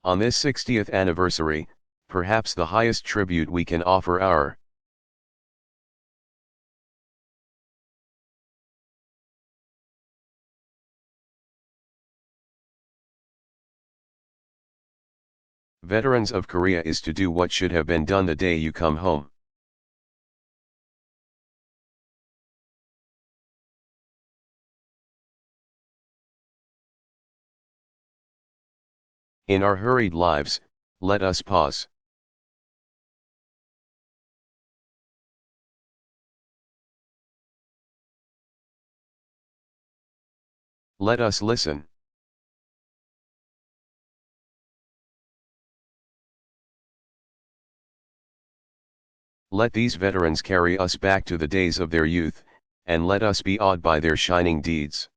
On this 60th anniversary, perhaps the highest tribute we can offer our veterans of Korea is to do what should have been done the day you come home. In our hurried lives, let us pause. Let us listen. Let these veterans carry us back to the days of their youth, and let us be awed by their shining deeds.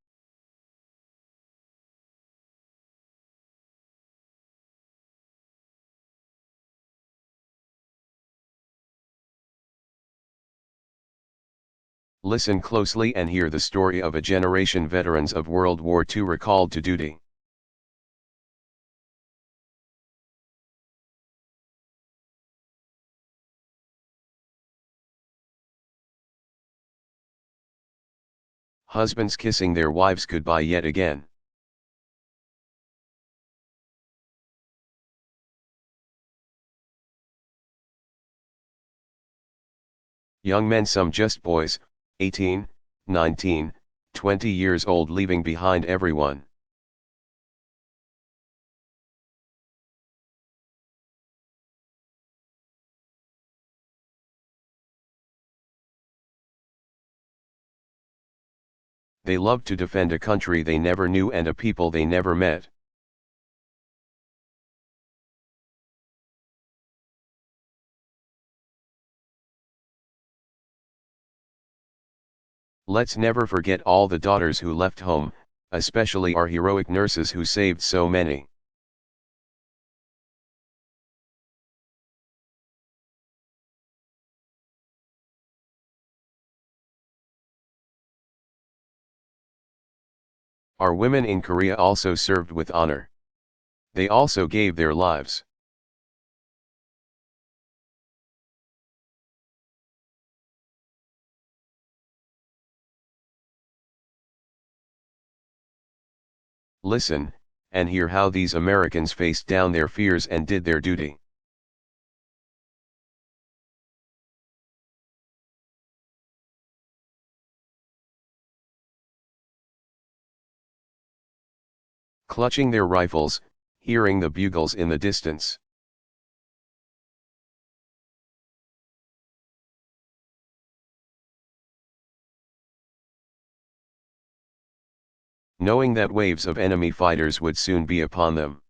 Listen closely and hear the story of a generation veterans of World War II recalled to duty. Husbands kissing their wives goodbye yet again. Young men, some just boys, 18, 19, 20 years old, leaving behind everyone. They loved to defend a country they never knew and a people they never met. Let's never forget all the daughters who left home, especially our heroic nurses who saved so many. Our women in Korea also served with honor. They also gave their lives. Listen, and hear how these Americans faced down their fears and did their duty. Clutching their rifles, hearing the bugles in the distance. Knowing that waves of enemy fighters would soon be upon them.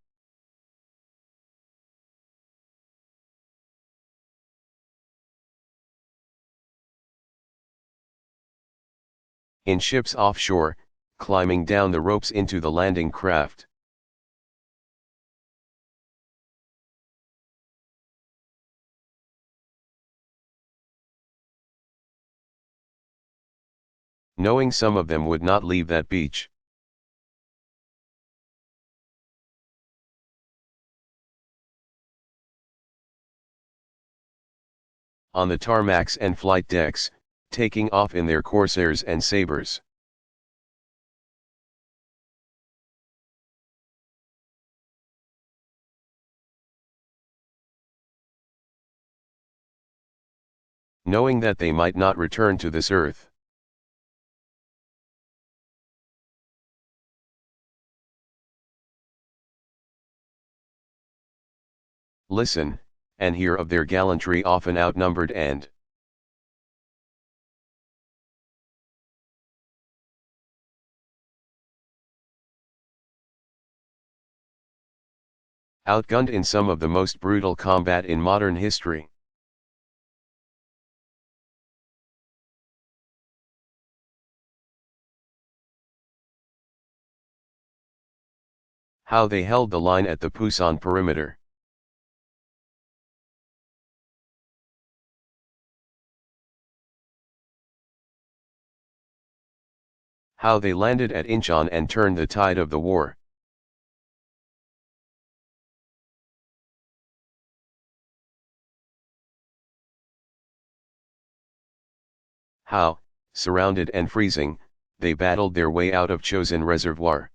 In ships offshore, climbing down the ropes into the landing craft. Knowing some of them would not leave that beach. On the tarmacs and flight decks, taking off in their corsairs and sabers. Knowing that they might not return to this earth. Listen, and hear of their gallantry, often outnumbered and outgunned in some of the most brutal combat in modern history. How they held the line at the Pusan perimeter. How they landed at Incheon and turned the tide of the war. how, surrounded and freezing, they battled their way out of chosen reservoir.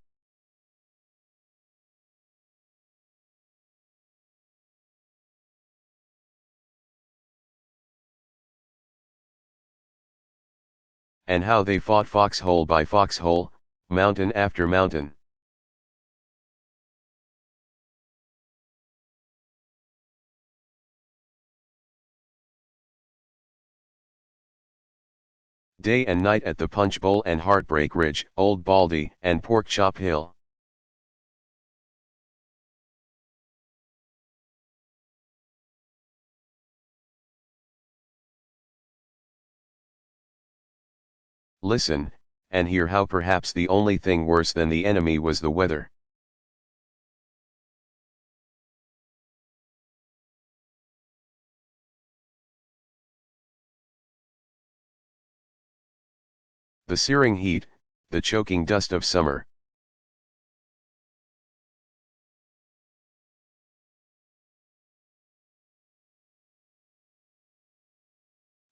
And how they fought foxhole by foxhole, mountain after mountain. Day and night at the Punch Bowl and Heartbreak Ridge, Old Baldy and Pork Chop Hill. Listen, and hear how perhaps the only thing worse than the enemy was the weather. The searing heat, the choking dust of summer.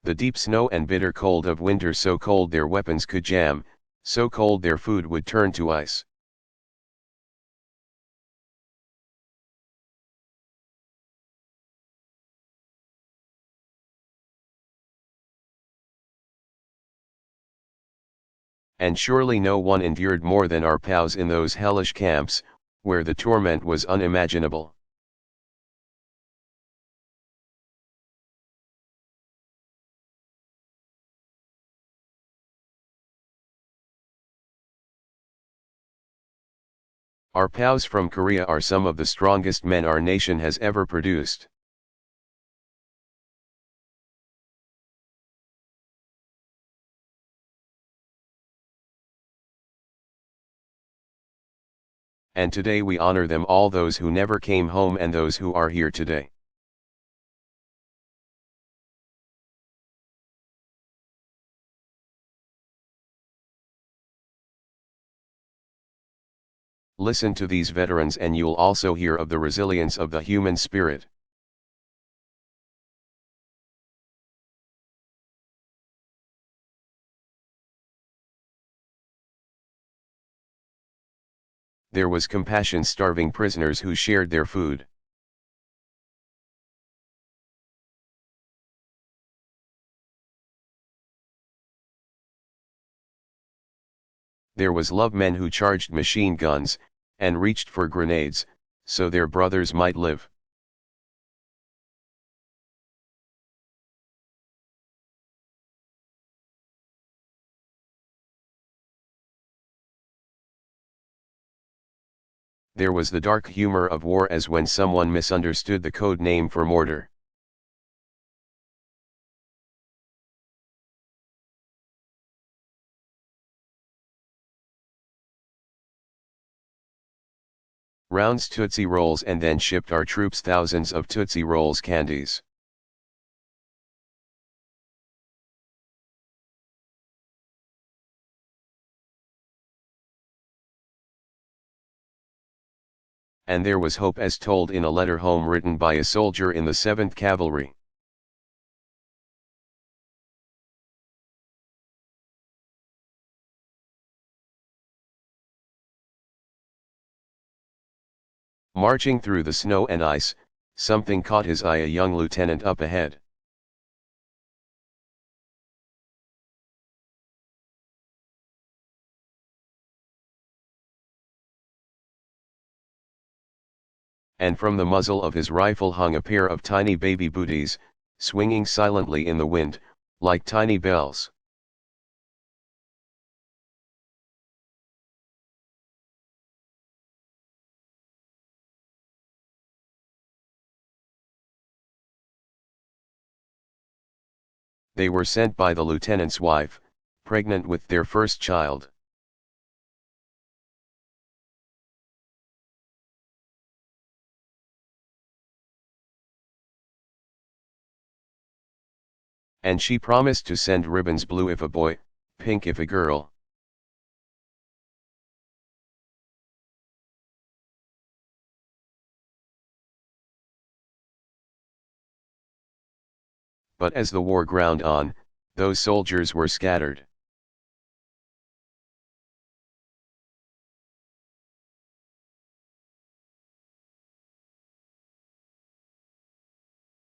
The deep snow and bitter cold of winter, so cold their weapons could jam, so cold their food would turn to ice. And surely no one endured more than our pals in those hellish camps, where the torment was unimaginable. Our pals from Korea are some of the strongest men our nation has ever produced. And today we honor them all, those who never came home and those who are here today. Listen to these veterans and you'll also hear of the resilience of the human spirit. There was compassion, starving prisoners who shared their food. There was love, men who charged machine guns, and reached for grenades, so their brothers might live. There was the dark humor of war, as when someone misunderstood the code name for mortar. Rounds Tootsie Rolls, and then shipped our troops thousands of Tootsie Rolls candies. And there was hope, as told in a letter home written by a soldier in the 7th Cavalry. Marching through the snow and ice, something caught his eye, a young lieutenant up ahead. And from the muzzle of his rifle hung a pair of tiny baby booties, swinging silently in the wind, like tiny bells. They were sent by the lieutenant's wife, pregnant with their first child. And she promised to send ribbons, blue if a boy, pink if a girl. But as the war ground on, those soldiers were scattered.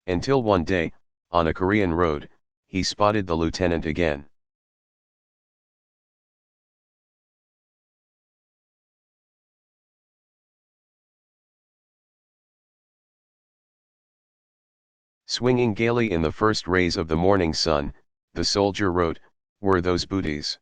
Until one day, on a Korean road, he spotted the lieutenant again. Swinging gaily in the first rays of the morning sun, the soldier wrote, "Were those booties?"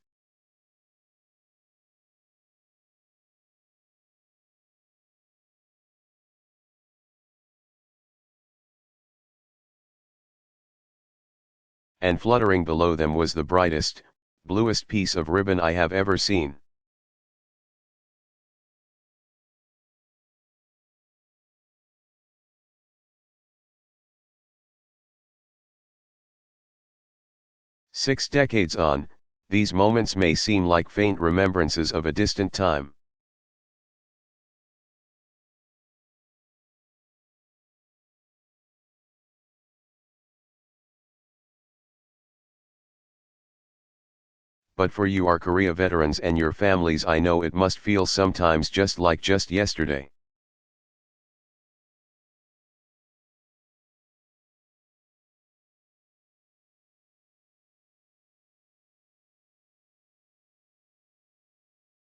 And fluttering below them was the brightest, bluest piece of ribbon I have ever seen. Six decades on, these moments may seem like faint remembrances of a distant time. But for you are Korea veterans and your families, I know it must feel sometimes just like just yesterday.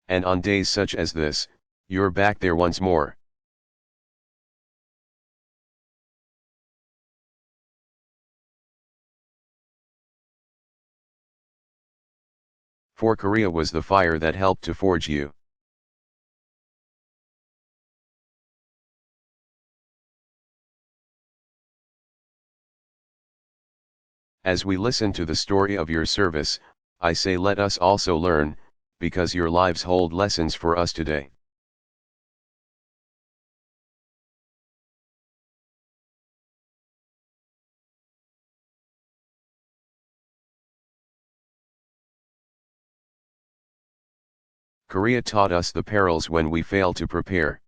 And on days such as this, you're back there once more. For Korea was the fire that helped to forge you. As we listen to the story of your service, I say let us also learn, because your lives hold lessons for us today. Korea taught us the perils when we fail to prepare.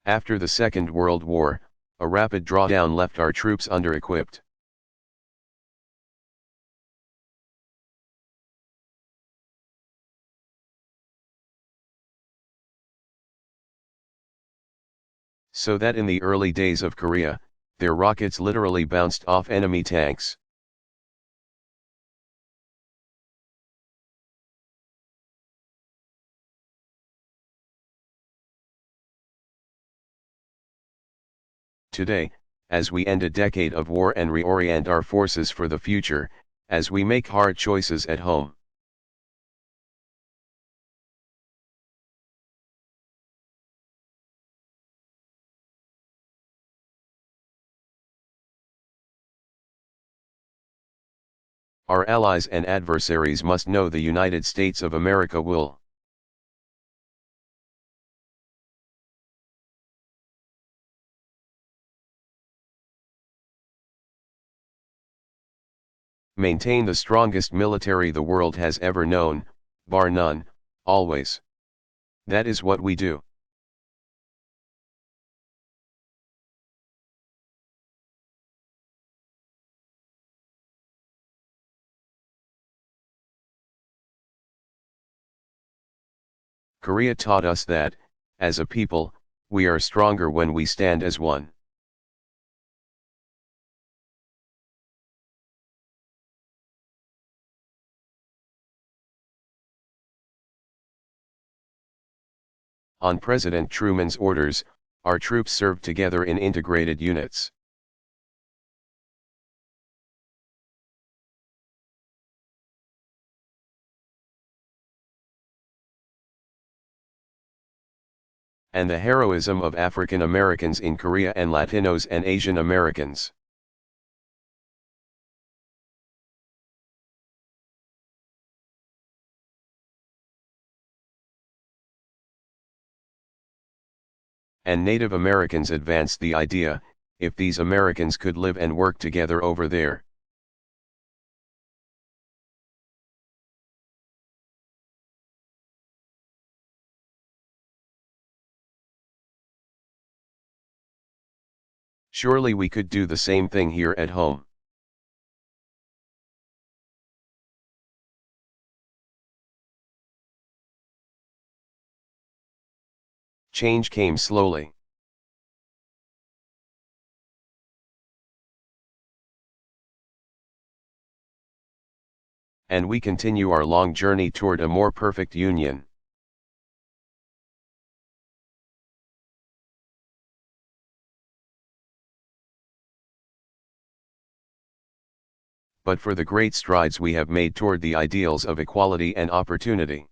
After the Second World War, a rapid drawdown left our troops under-equipped. So that in the early days of Korea, their rockets literally bounced off enemy tanks. Today, as we end a decade of war and reorient our forces for the future, as we make hard choices at home, our allies and adversaries must know the United States of America will maintain the strongest military the world has ever known, bar none, always. That is what we do. Korea taught us that, as a people, we are stronger when we stand as one. On President Truman's orders, our troops served together in integrated units. And the heroism of African Americans in Korea and Latinos and Asian Americans. And Native Americans advanced the idea, if these Americans could live and work together over there, Surely we could do the same thing here at home. Change came slowly. And we continue our long journey toward a more perfect union. But for the great strides we have made toward the ideals of equality and opportunity.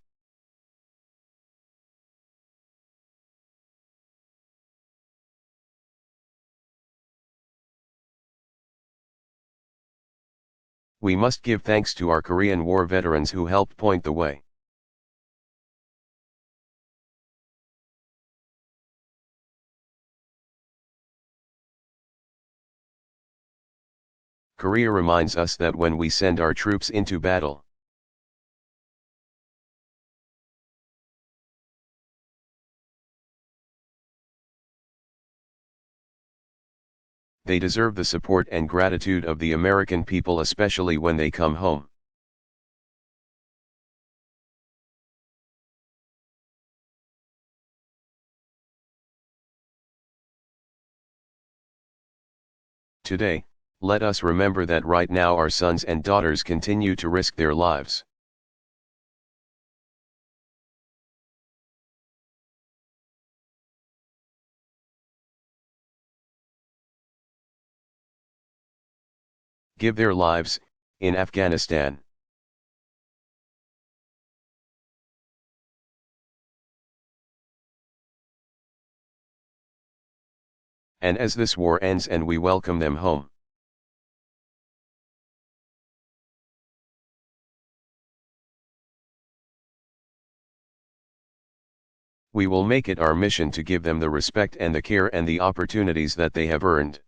We must give thanks to our Korean War veterans who helped point the way. Korea reminds us that when we send our troops into battle, they deserve the support and gratitude of the American people, especially when they come home. Today, let us remember that right now our sons and daughters continue to risk their lives. Give their lives, in Afghanistan. And as this war ends and we welcome them home, we will make it our mission to give them the respect and the care and the opportunities that they have earned.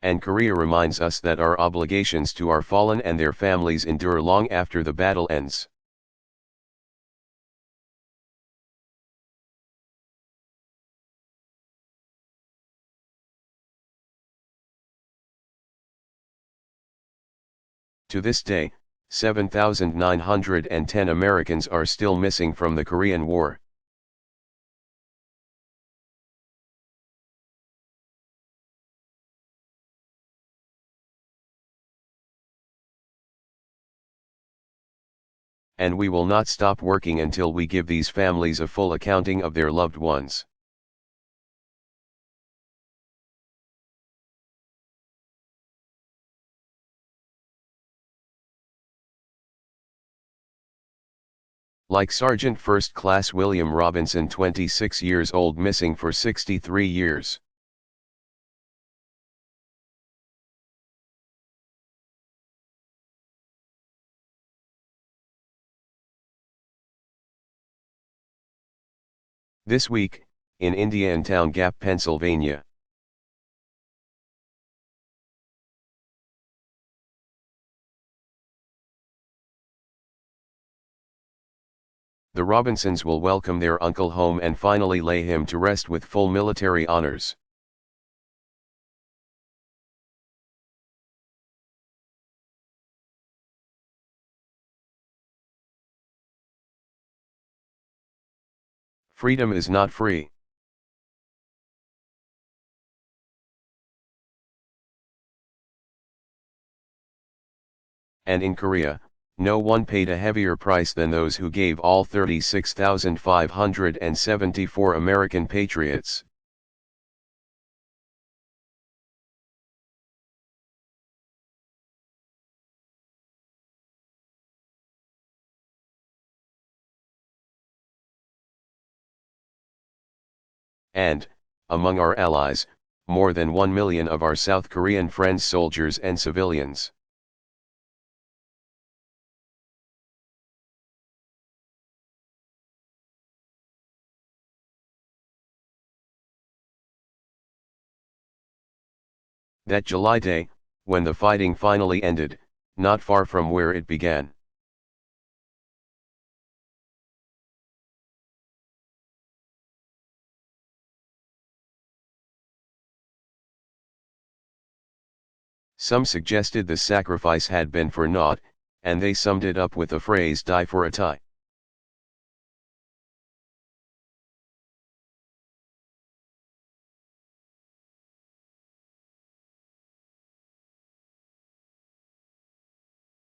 And Korea reminds us that our obligations to our fallen and their families endure long after the battle ends. To this day, 7,910 Americans are still missing from the Korean War. And we will not stop working until we give these families a full accounting of their loved ones. Like Sergeant First Class William Robinson, 26 years old, missing for 63 years. This week, in India and Town Gap, Pennsylvania. The Robinsons will welcome their uncle home and finally lay him to rest with full military honors. Freedom is not free. And in Korea, no one paid a heavier price than those who gave all 36,574 American patriots. And, among our allies, more than 1 million of our South Korean friends, soldiers and civilians. That July day, when the fighting finally ended, not far from where it began. Some suggested the sacrifice had been for naught, and they summed it up with the phrase "die for a tie."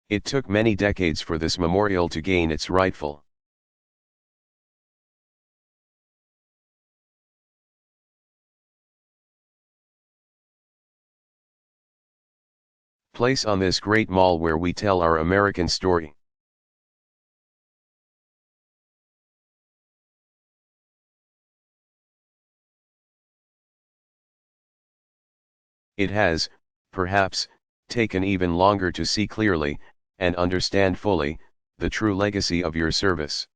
It took many decades for this memorial to gain its rightful place on this great mall where we tell our American story. It has, perhaps, taken even longer to see clearly, and understand fully, the true legacy of your service.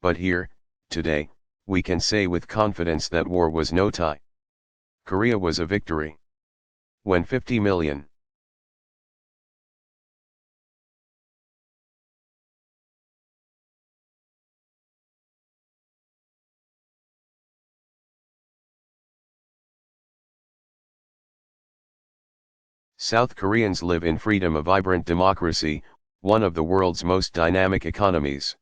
But here, today, we can say with confidence that war was no tie. Korea was a victory. When 50 million South Koreans live in freedom, a vibrant democracy, one of the world's most dynamic economies.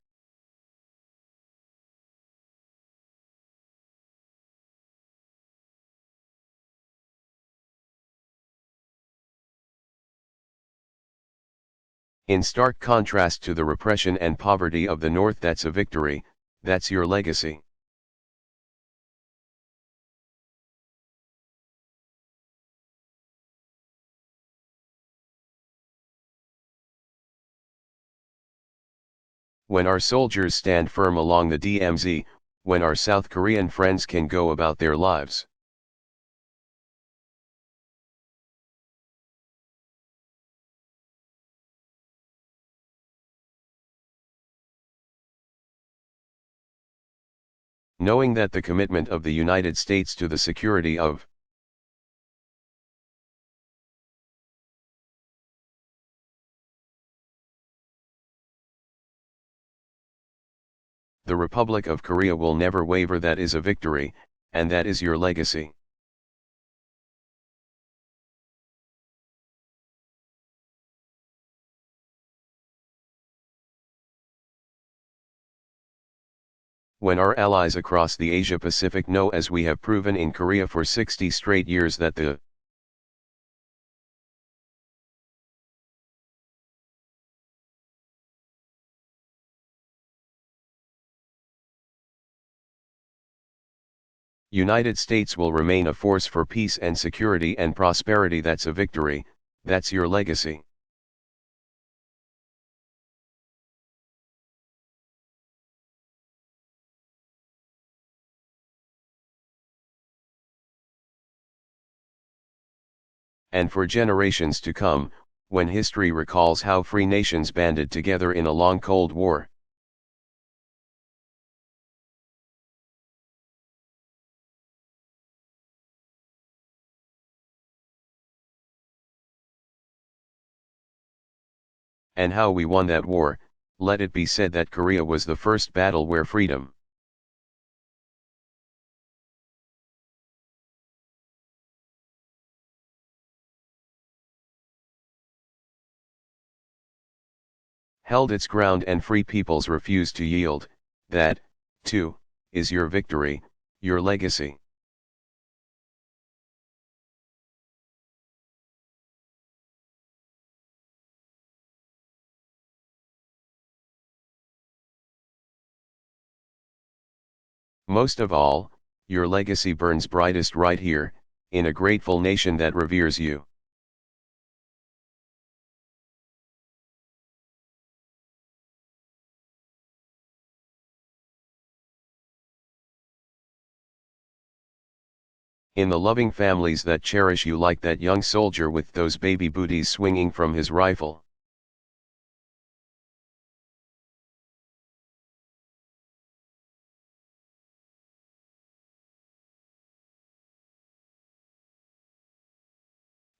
In stark contrast to the repression and poverty of the North, that's a victory, that's your legacy. When our soldiers stand firm along the DMZ, when our South Korean friends can go about their lives. Knowing that the commitment of the United States to the security of the Republic of Korea will never waver, that is a victory, and that is your legacy. When our allies across the Asia-Pacific know, as we have proven in Korea for 60 straight years, that the United States will remain a force for peace and security and prosperity, that's a victory, that's your legacy. And for generations to come, when history recalls how free nations banded together in a long Cold War, and how we won that war, let it be said that Korea was the first battle where freedom held its ground and free peoples refused to yield. That, too, is your victory, your legacy. Most of all, your legacy burns brightest right here, in a grateful nation that reveres you. In the loving families that cherish you, like that young soldier with those baby booties swinging from his rifle.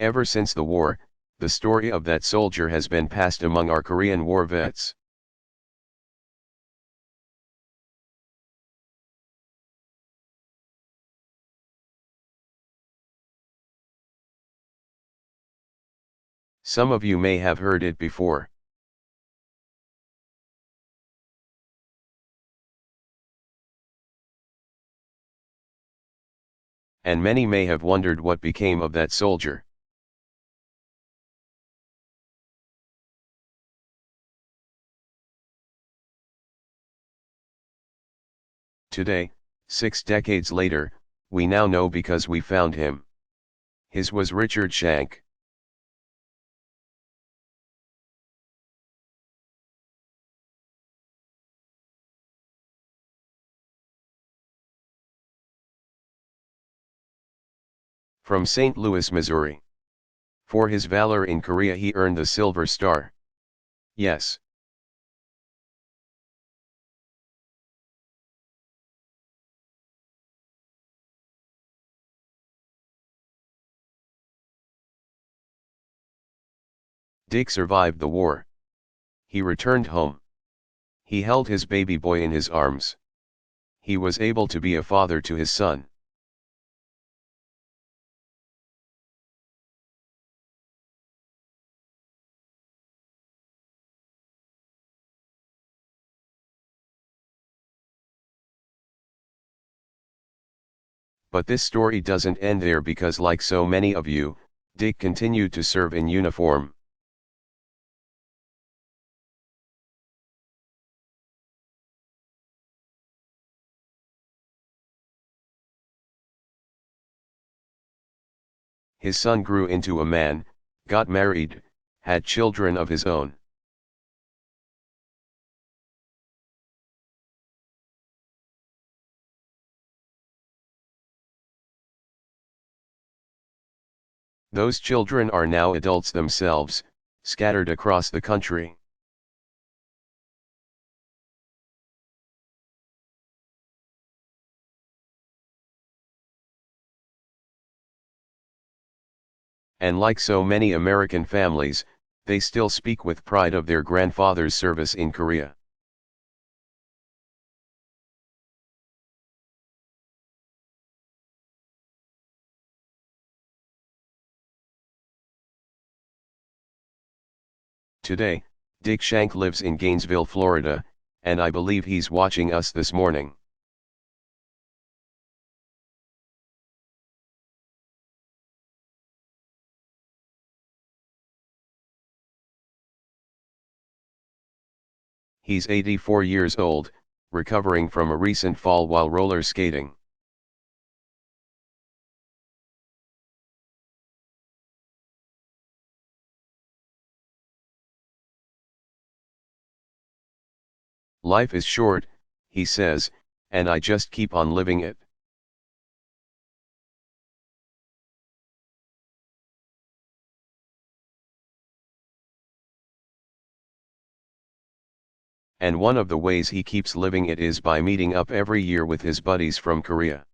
Ever since the war, the story of that soldier has been passed among our Korean War vets. Some of you may have heard it before. And many may have wondered what became of that soldier. Today, 6 decades later, we now know because we found him. His was Richard Shank. From St. Louis, Missouri. For his valor in Korea he earned the Silver Star. Yes. Dick survived the war. He returned home. He held his baby boy in his arms. He was able to be a father to his son. But this story doesn't end there because, like so many of you, Dick continued to serve in uniform. His son grew into a man, got married, had children of his own. Those children are now adults themselves, scattered across the country. And like so many American families, they still speak with pride of their grandfather's service in Korea. Today, Dick Shank lives in Gainesville, Florida, and I believe he's watching us this morning. He's 84 years old, recovering from a recent fall while roller skating. Life is short, he says, and I just keep on living it. And one of the ways he keeps living it is by meeting up every year with his buddies from Korea.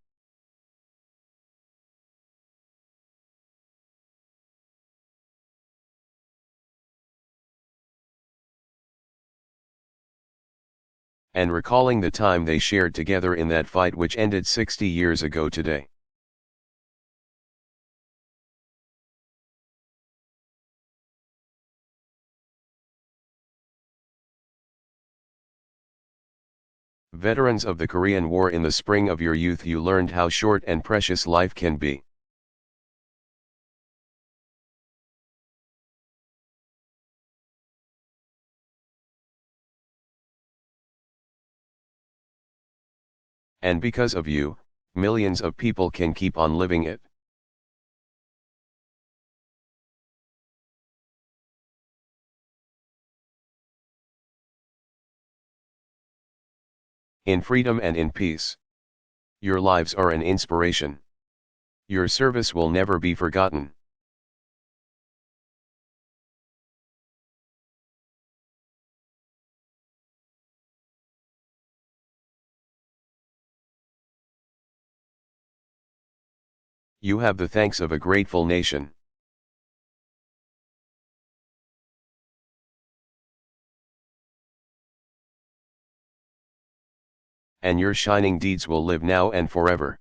And recalling the time they shared together in that fight which ended 60 years ago today. Veterans of the Korean War, in the spring of your youth you learned how short and precious life can be. And because of you, millions of people can keep on living it. In freedom and in peace. Your lives are an inspiration. Your service will never be forgotten. You have the thanks of a grateful nation. and your shining deeds will live now and forever.